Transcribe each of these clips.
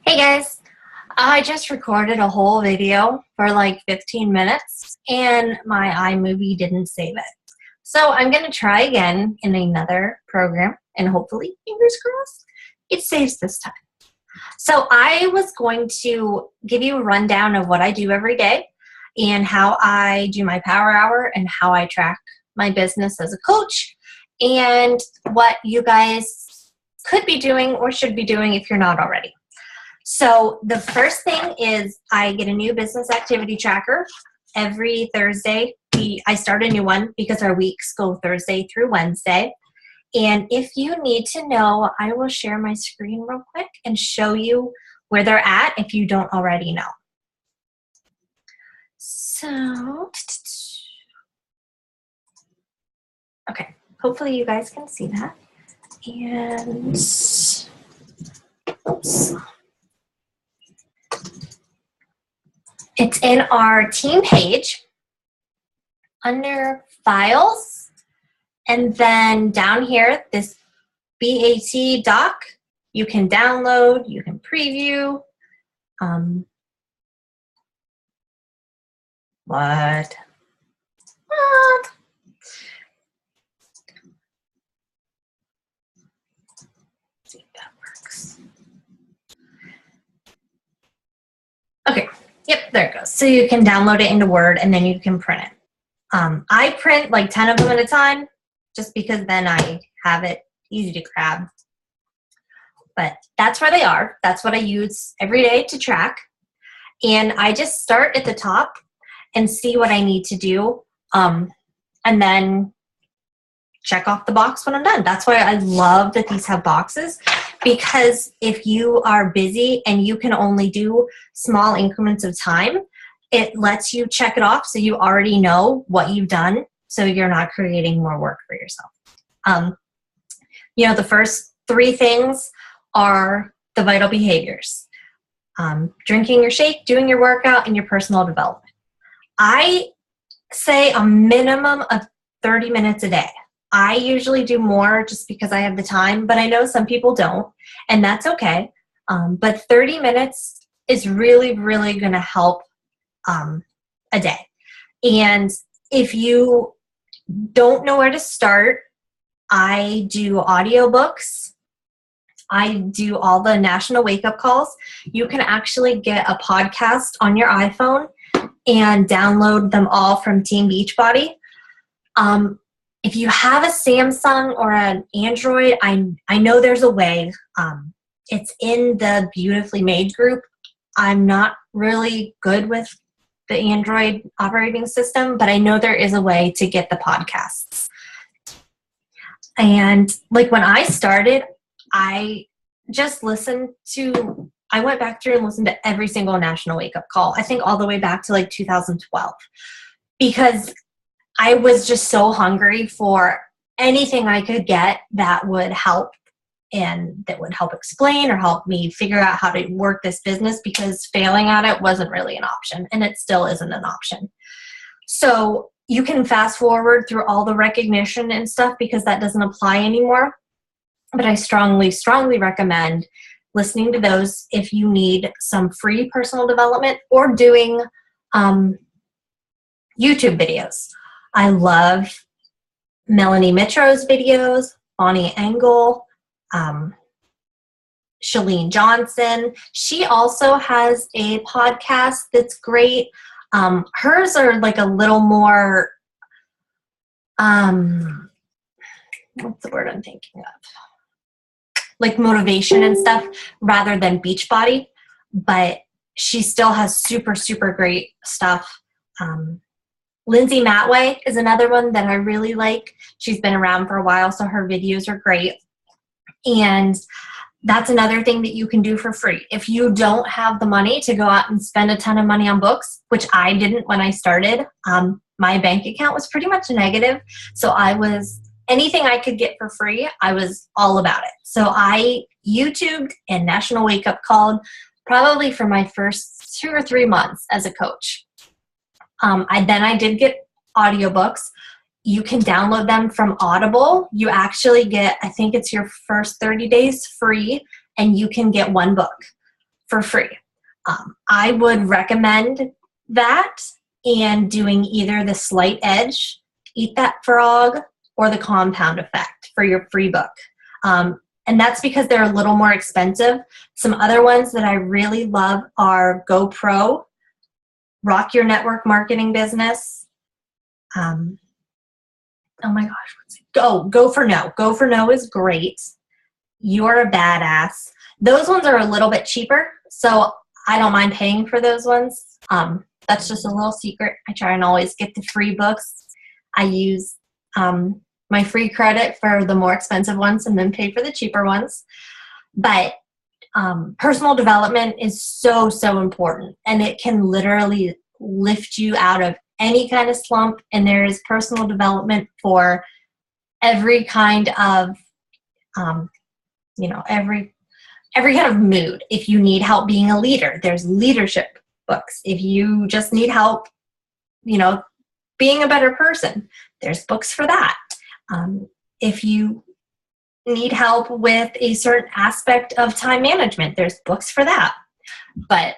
Hey guys, I just recorded a whole video for like 15 minutes and my iMovie didn't save it. So I'm going to try again in another program and hopefully, fingers crossed, it saves this time. So I was going to give you a rundown of what I do every day and how I do my power hour and how I track my business as a coach and what you guys could be doing or should be doing if you're not already. So the first thing is I get a new business activity tracker every Thursday. I start a new one because our weeks go Thursday through Wednesday. And if you need to know, I will share my screen real quick and show you where they're at if you don't already know. So, okay, hopefully you guys can see that. And, oops. It's in our team page under files, and then down here, this BAT doc, you can download, you can preview. What? See if that works. Okay. Yep, there it goes. So you can download it into Word and then you can print it. I print like 10 of them at a time just because then I have it easy to grab. But that's where they are. That's what I use every day to track. And I just start at the top and see what I need to do and then check off the box when I'm done. That's why I love that these have boxes, because if you are busy and you can only do small increments of time, it lets you check it off so you already know what you've done, so you're not creating more work for yourself. The first three things are the vital behaviors. Drinking your shake, doing your workout, and your personal development. I say a minimum of 30 minutes a day. I usually do more just because I have the time, but I know some people don't, and that's okay. But 30 minutes is really, really going to help a day. And if you don't know where to start, I do audiobooks. I do all the national wake-up calls. You can actually get a podcast on your iPhone and download them all from Team Beachbody. If you have a Samsung or an Android, I know there's a way. It's in the Beautifully Made group. I'm not really good with the Android operating system, but I know there is a way to get the podcasts. And like when I started, I just I went back through and listened to every single national wake-up call, I think all the way back to like 2012, because I was just so hungry for anything I could get that would help and that would help explain or help me figure out how to work this business, because failing at it wasn't really an option, and it still isn't an option. So you can fast forward through all the recognition and stuff because that doesn't apply anymore. But I strongly, strongly recommend listening to those if you need some free personal development or doing YouTube videos. I love Melanie Mitro's videos, Bonnie Engel, Shalene Johnson. She also has a podcast that's great. Hers are like a little more, what's the word I'm thinking of? Like motivation and stuff rather than Beachbody, but she still has super, super great stuff. Lindsay Matway is another one that I really like. She's been around for a while, so her videos are great. And that's another thing that you can do for free. If you don't have the money to go out and spend a ton of money on books, which I didn't when I started, my bank account was pretty much negative. So anything I could get for free, I was all about it. So I YouTubed and National Wake Up called probably for my first 2 or 3 months as a coach. I did get audiobooks. You can download them from Audible. You actually get, I think it's your first 30 days free, and you can get one book. for free. I would recommend that and doing either the Slight Edge, Eat That Frog, or the Compound Effect for your free book. And that's because they're a little more expensive. Some other ones that I really love are GoPro, Rock Your Network Marketing Business. Oh my gosh, what's it? Go for No. Go for No is great. You're a Badass. Those ones are a little bit cheaper, so I don't mind paying for those ones. That's just a little secret. I try and always get the free books. I use my free credit for the more expensive ones and then pay for the cheaper ones. But personal development is so, so important, and it can literally lift you out of any kind of slump. And there is personal development for every kind of, every kind of mood. If you need help being a leader, there's leadership books. If you just need help, being a better person, there's books for that. If you need help with a certain aspect of time management, there's books for that. But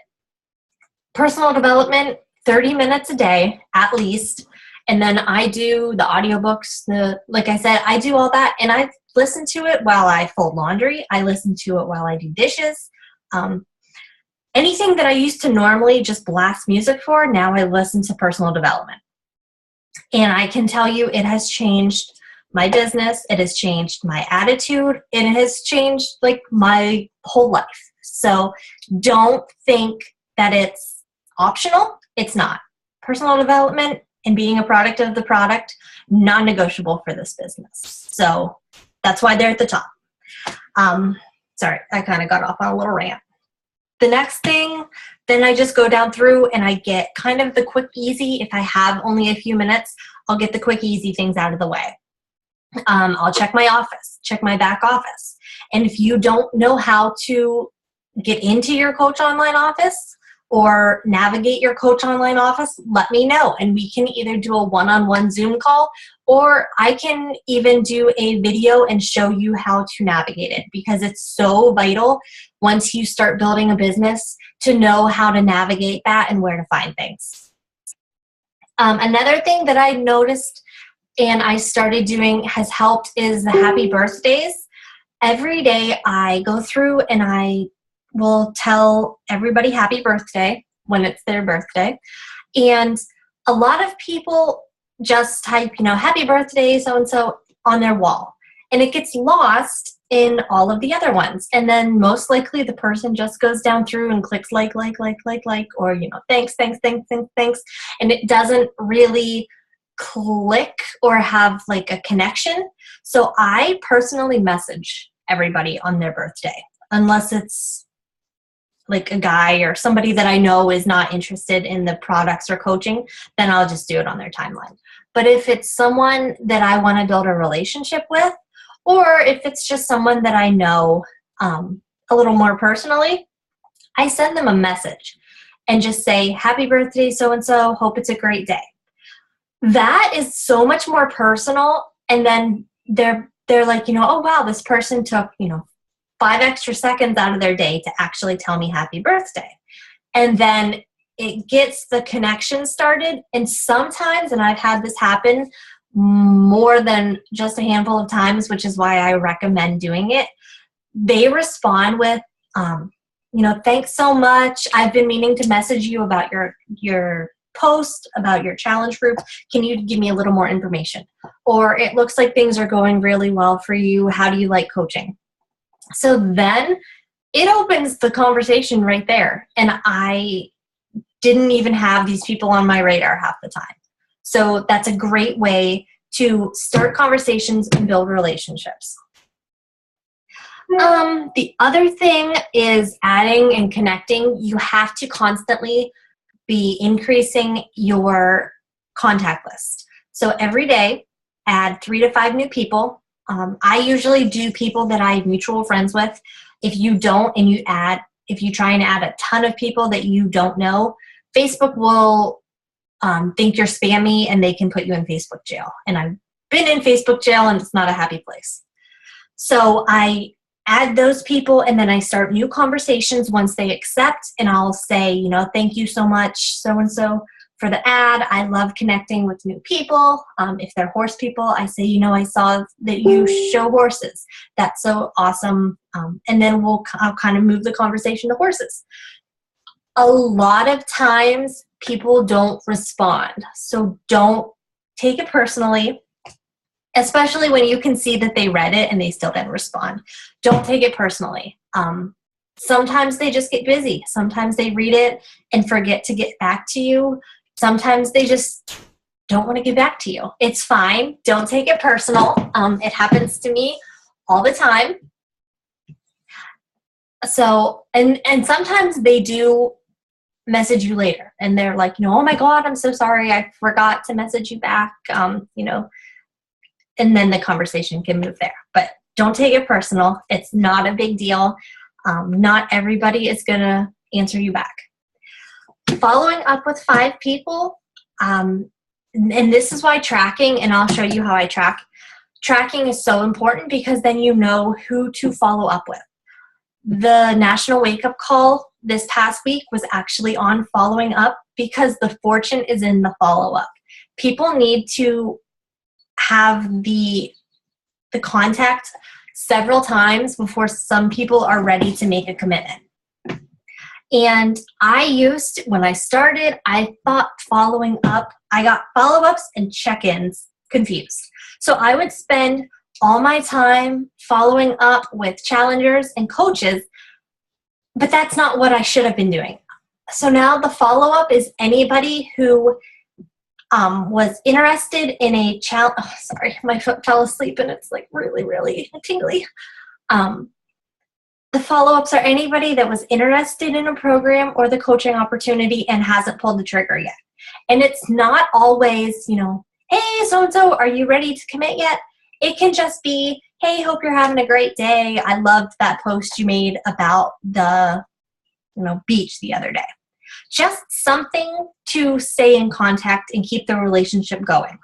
personal development, 30 minutes a day at least. And then I do the audiobooks, like I said, I do all that, and I listen to it while I fold laundry. I listen to it while I do dishes. Anything that I used to normally just blast music for, now I listen to personal development. And I can tell you it has changed my business. It has changed my attitude. It has changed my whole life. So don't think that it's optional. It's not. Personal development and being a product of the product, non-negotiable for this business. So that's why they're at the top. Sorry, I kind of got off on a little rant. The next thing, then I just go down through and I get kind of the quick, easy. If I have only a few minutes, I'll get the quick, easy things out of the way. I'll check my office, check my back office. And if you don't know how to get into your Coach Online office or navigate your Coach Online office, let me know. And we can either do a one-on-one Zoom call, or I can even do a video and show you how to navigate it, because it's so vital once you start building a business to know how to navigate that and where to find things. Another thing that I noticed and I started doing has helped is the happy birthdays. Every day I go through and I will tell everybody happy birthday when it's their birthday. And a lot of people just type, happy birthday so-and-so on their wall. And it gets lost in all of the other ones. And then most likely the person just goes down through and clicks like, or, thanks. And it doesn't really click or have a connection. So I personally message everybody on their birthday, unless it's a guy or somebody that I know is not interested in the products or coaching, then I'll just do it on their timeline. But if it's someone that I want to build a relationship with, or if it's just someone that I know a little more personally, I send them a message and just say, happy birthday, so-and-so, hope it's a great day. That is so much more personal. And then they're like, oh, wow, this person took, 5 extra seconds out of their day to actually tell me happy birthday. And then it gets the connection started. And sometimes, and I've had this happen more than just a handful of times, which is why I recommend doing it, they respond with, thanks so much. I've been meaning to message you about your post about your challenge group. Can you give me a little more information? Or it looks like things are going really well for you. How do you like coaching? So then it opens the conversation right there. And I didn't even have these people on my radar half the time. So that's a great way to start conversations and build relationships. The other thing is adding and connecting. You have to constantly be increasing your contact list. So every day, add 3 to 5 new people. I usually do people that I have mutual friends with. If you don't, and if you try and add a ton of people that you don't know, Facebook will think you're spammy and they can put you in Facebook jail. And I've been in Facebook jail and it's not a happy place. So I add those people, and then I start new conversations once they accept, and I'll say, you know, thank you so much, so-and-so, for the ad. I love connecting with new people. If they're horse people, I say, you know, I saw that you show horses. That's so awesome. And then I'll kind of move the conversation to horses. A lot of times people don't respond, so don't take it personally, especially when you can see that they read it and they still didn't respond. Don't take it personally. Sometimes they just get busy. Sometimes they read it and forget to get back to you. Sometimes they just don't want to get back to you. It's fine. Don't take it personal. It happens to me all the time. So, and sometimes they do message you later and they're like, you know, oh my God, I'm so sorry. I forgot to message you back. You know, and then the conversation can move there. But don't take it personal. It's not a big deal. Not everybody is going to answer you back. Following up with 5 people, and this is why tracking, and I'll show you how I track. Tracking is so important because then you know who to follow up with. The National Wake Up Call this past week was actually on following up because the fortune is in the follow-up. People need to have the contact several times before some people are ready to make a commitment. And when I started, I thought following up, I got follow-ups and check-ins confused. So I would spend all my time following up with challengers and coaches, but that's not what I should have been doing. So now the follow-up is anybody who was interested in a challenge. Oh, sorry, my foot fell asleep and it's like really, really tingly. The follow-ups are anybody that was interested in a program or the coaching opportunity and hasn't pulled the trigger yet. And it's not always, you know, hey, so-and-so, are you ready to commit yet? It can just be, hey, hope you're having a great day. I loved that post you made about the, you know, beach the other day. Just something to stay in contact and keep the relationship going.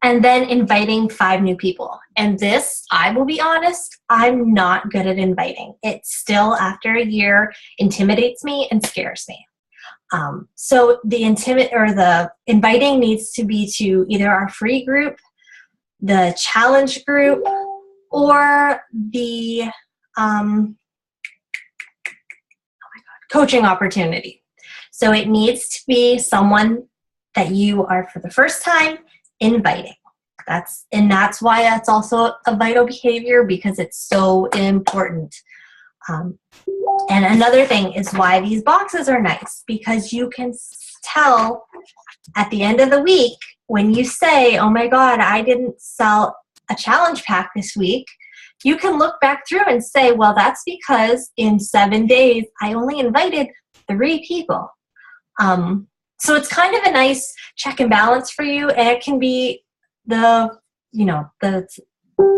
And then inviting 5 new people. And this, I will be honest, I'm not good at inviting. It still, after a year, intimidates me and scares me. So the inviting needs to be to either our free group, the challenge group, or the coaching opportunity. So it needs to be someone that you are for the first time inviting. That's why that's also a vital behavior, because it's so important. And another thing is why these boxes are nice, because you can tell at the end of the week when you say, oh my God, I didn't sell a challenge pack this week, you can look back through and say, well, that's because in 7 days, I only invited 3 people. So it's kind of a nice check and balance for you, and it can be the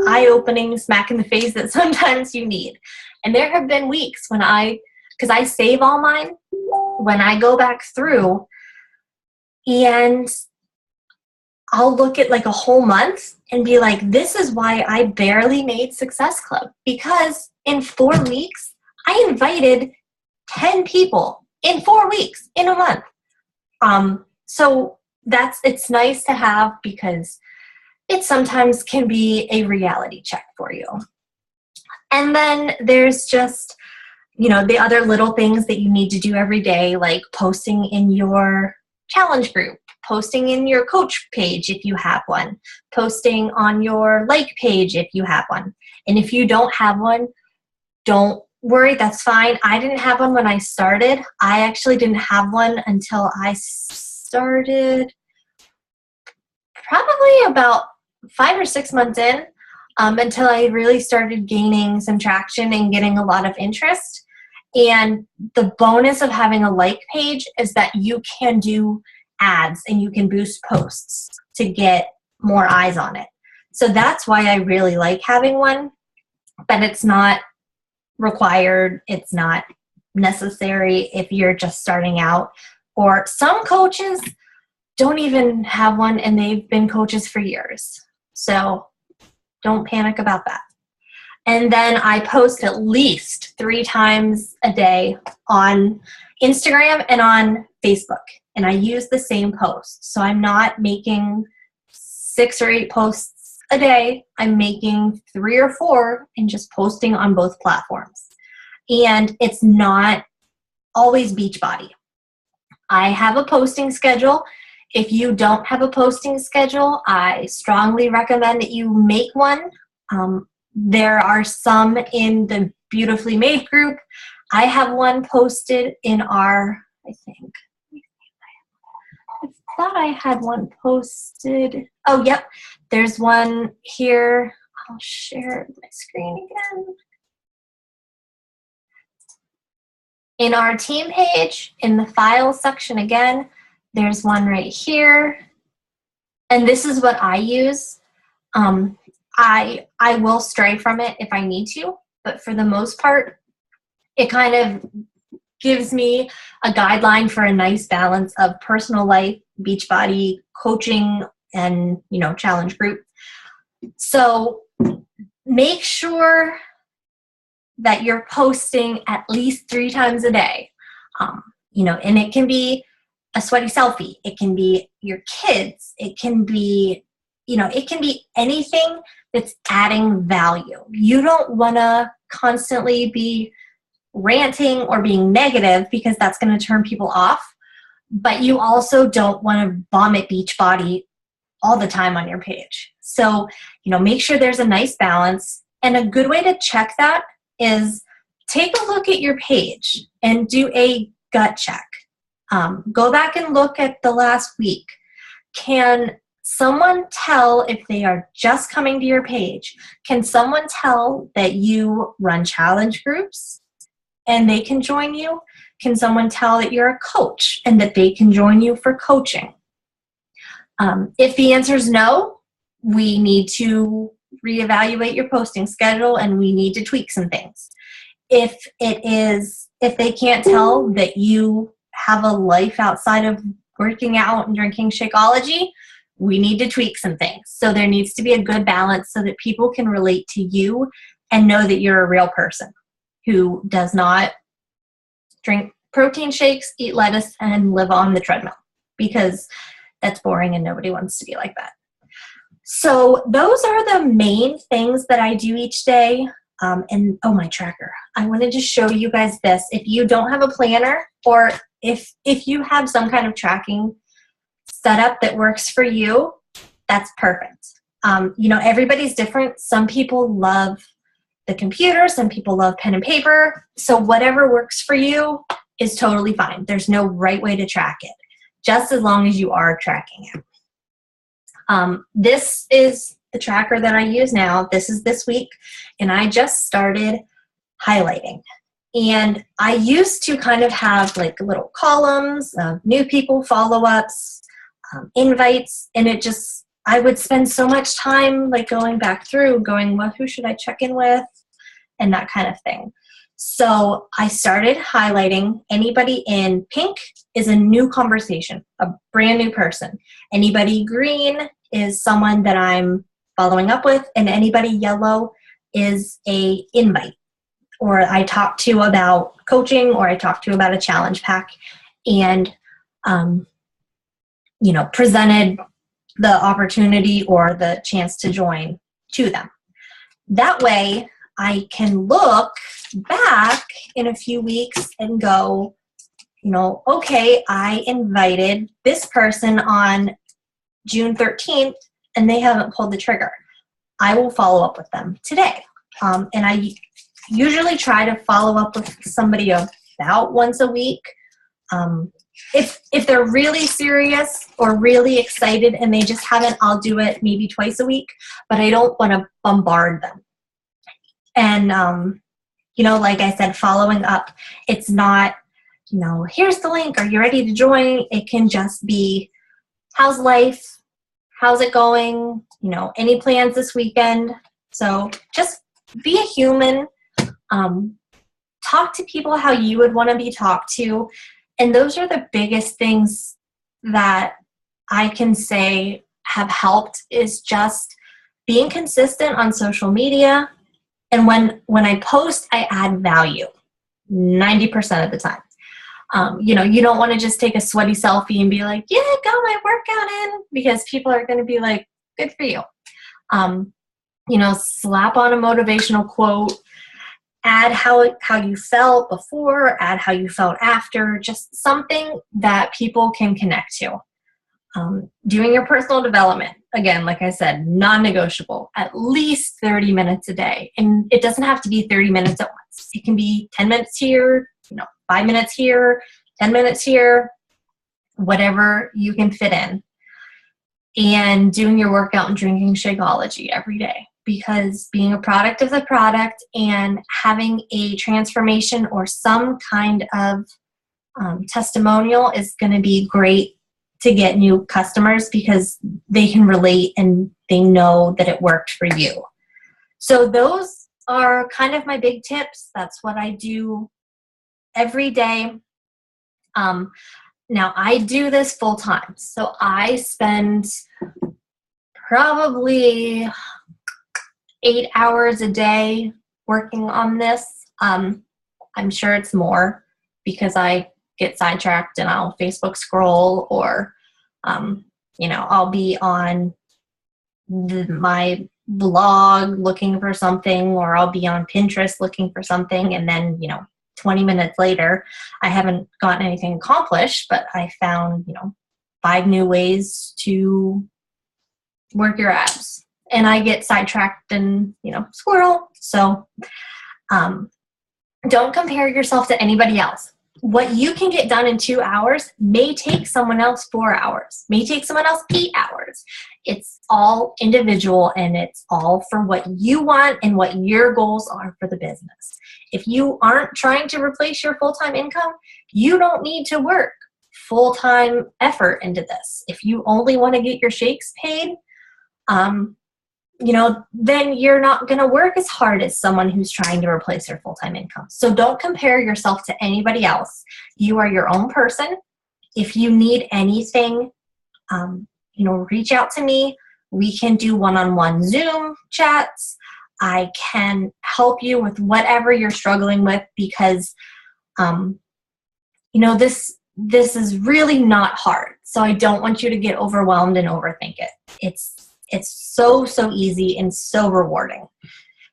eye-opening smack in the face that sometimes you need. And there have been weeks because I save all mine, when I go back through and I'll look at like a whole month and be like, this is why I barely made Success Club, because in 4 weeks, I invited 10 people in 4 weeks, in a month. So it's nice to have, because it sometimes can be a reality check for you. And then there's just, the other little things that you need to do every day, like posting in your challenge group, posting in your coach page if you have one, posting on your like page if you have one. And if you don't have one, don't worry, that's fine. I didn't have one when I started. I actually didn't have one until I started probably about 5 or 6 months in, until I really started gaining some traction and getting a lot of interest. And the bonus of having a like page is that you can do ads and you can boost posts to get more eyes on it. So that's why I really like having one, but it's not required. It's not necessary if you're just starting out. Or some coaches don't even have one and they've been coaches for years. So don't panic about that. And then I post at least 3 times a day on Instagram and on Facebook. And I use the same post. So I'm not making 6 or 8 posts a day. I'm making 3 or 4 and just posting on both platforms. And it's not always Beachbody. I have a posting schedule. If you don't have a posting schedule, I strongly recommend that you make one. There are some in the Beautifully Made group. I have one posted in our, I thought I had one posted. Oh, yep. There's one here. I'll share my screen again. In our team page, in the files section again, there's one right here. And this is what I use. I will stray from it if I need to, but for the most part, it kind of gives me a guideline for a nice balance of personal life, Beachbody, coaching, and, challenge group. So make sure that you're posting at least 3 times a day. And it can be a sweaty selfie. It can be your kids. It can be, it can be anything that's adding value. You don't want to constantly be ranting or being negative because that's going to turn people off. But you also don't want to vomit Beachbody all the time on your page. So, make sure there's a nice balance. And a good way to check that is take a look at your page and do a gut check. Go back and look at the last week. Can someone tell if they are just coming to your page? Can someone tell that you run challenge groups and they can join you? Can someone tell that you're a coach and that they can join you for coaching? If the answer is no, we need to reevaluate your posting schedule and we need to tweak some things. If they can't tell that you have a life outside of working out and drinking Shakeology, we need to tweak some things. So there needs to be a good balance so that people can relate to you and know that you're a real person who does not drink protein shakes, eat lettuce, and live on the treadmill, because that's boring and nobody wants to be like that. So those are the main things that I do each day. My tracker. I wanted to show you guys this. If you don't have a planner, or if you have some kind of tracking setup that works for you, that's perfect. Everybody's different. Some people love the computer. Some people love pen and paper. So whatever works for you is totally fine. There's no right way to track it, just as long as you are tracking it. This is the tracker that I use now. This is this week, and I just started highlighting. And I used to kind of have like little columns of new people, follow-ups, invites, and I would spend so much time like going back through, going, well, who should I check in with, and that kind of thing. So I started highlighting. Anybody in pink is a new conversation, a brand new person. Anybody green is someone that I'm following up with, and anybody yellow is a invite, or I talk to about coaching, or I talk to about a challenge pack, and presented the opportunity or the chance to join to them. That way I can look back in a few weeks and go, okay, I invited this person on June 13th and they haven't pulled the trigger. I will follow up with them today. And I usually try to follow up with somebody about once a week. If they're really serious or really excited and they just haven't, I'll do it maybe twice a week, but I don't want to bombard them. And, like I said, following up, it's not, here's the link, are you ready to join? It can just be, how's life? How's it going? Any plans this weekend? So just be a human. Talk to people how you would want to be talked to. And those are the biggest things that I can say have helped, is just being consistent on social media, And when I post, I add value 90% of the time. You know, you don't want to just take a sweaty selfie and be like, yeah, got my workout in, because people are going to be like, good for you. You know, slap on a motivational quote, add how you felt before, add how you felt after, just something that people can connect to. Doing your personal development, again, like I said, non-negotiable, at least 30 minutes a day. And it doesn't have to be 30 minutes at once. It can be 10 minutes here, you know, 5 minutes here, 10 minutes here, whatever you can fit in. And doing your workout and drinking Shakeology every day, because being a product of the product and having a transformation or some kind of testimonial is going to be great to get new customers, because they can relate and they know that it worked for you. So those are kind of my big tips. That's what I do every day. Now I do this full time. So I spend probably 8 hours a day working on this. I'm sure it's more, because I get sidetracked and I'll Facebook scroll, or, you know, I'll be on my blog looking for something, or I'll be on Pinterest looking for something. And then, you know, 20 minutes later, I haven't gotten anything accomplished, but I found, you know, 5 new ways to work your abs. And I get sidetracked and, you know, squirrel. So don't compare yourself to anybody else. What you can get done in 2 hours may take someone else 4 hours, may take someone else 8 hours. It's all individual, and it's all for what you want and what your goals are for the business. If you aren't trying to replace your full-time income, you don't need to work full-time effort into this. If you only want to get your shakes paid, you know, then you're not going to work as hard as someone who's trying to replace their full-time income. So don't compare yourself to anybody else. You are your own person. If you need anything, you know, reach out to me. We can do one-on-one Zoom chats. I can help you with whatever you're struggling with, because, you know, this is really not hard. So I don't want you to get overwhelmed and overthink it. It's so easy and so rewarding.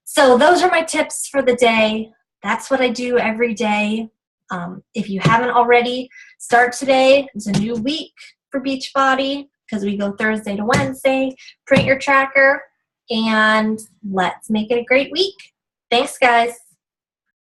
So those are my tips for the day. That's what I do every day. If you haven't already, start today. It's a new week for Beachbody, because we go Thursday to Wednesday. Print your tracker, and let's make it a great week. Thanks, guys.